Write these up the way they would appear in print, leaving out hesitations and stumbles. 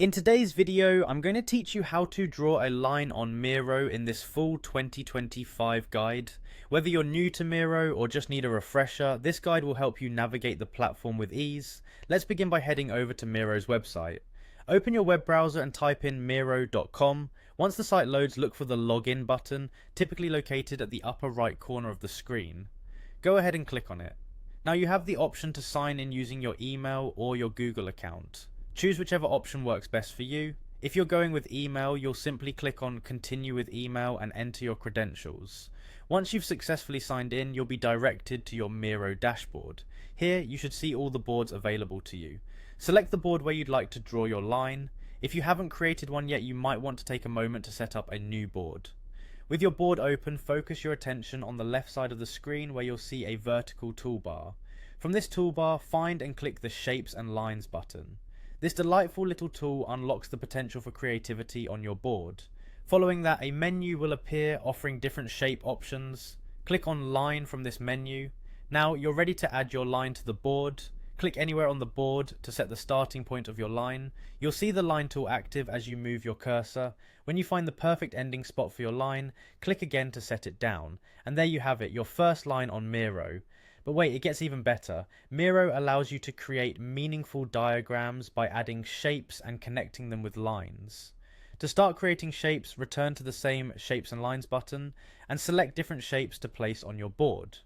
In today's video, I'm going to teach you how to draw a line on Miro in this full 2025 guide. Whether you're new to Miro or just need a refresher, this guide will help you navigate the platform with ease. Let's begin by heading over to Miro's website. Open your web browser and type in miro.com. Once the site loads, look for the login button, typically located at the upper right corner of the screen. Go ahead and click on it. Now you have the option to sign in using your email or your Google account. Choose whichever option works best for you. If you're going with email, you'll simply click on continue with email and enter your credentials. Once you've successfully signed in, you'll be directed to your Miro dashboard. Here you should see all the boards available to you. Select the board where you'd like to draw your line. If you haven't created one yet, you might want to take a moment to set up a new board. With your board open, focus your attention on the left side of the screen where you'll see a vertical toolbar. From this toolbar, find and click the Shapes and Lines button. This delightful little tool unlocks the potential for creativity on your board. Following that, a menu will appear offering different shape options. Click on Line from this menu. Now you're ready to add your line to the board. Click anywhere on the board to set the starting point of your line. You'll see the line tool active as you move your cursor. When you find the perfect ending spot for your line, click again to set it down. And there you have it, your first line on Miro. But wait, it gets even better. Miro allows you to create meaningful diagrams by adding shapes and connecting them with lines. To start creating shapes, return to the same Shapes and Lines button and select different shapes to place on your board.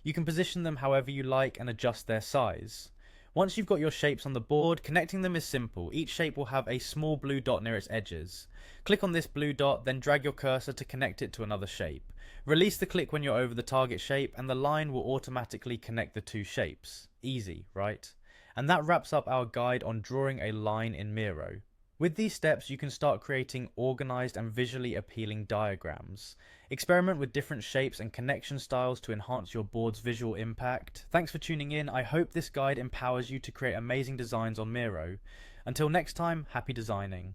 You can position them however you like and adjust their size. Once you've got your shapes on the board, connecting them is simple. Each shape will have a small blue dot near its edges. Click on this blue dot, then drag your cursor to connect it to another shape. Release the click when you're over the target shape and the line will automatically connect the two shapes. Easy, right? And that wraps up our guide on drawing a line in Miro. With these steps, you can start creating organized and visually appealing diagrams. Experiment with different shapes and connection styles to enhance your board's visual impact. Thanks for tuning in. I hope this guide empowers you to create amazing designs on Miro. Until next time, happy designing.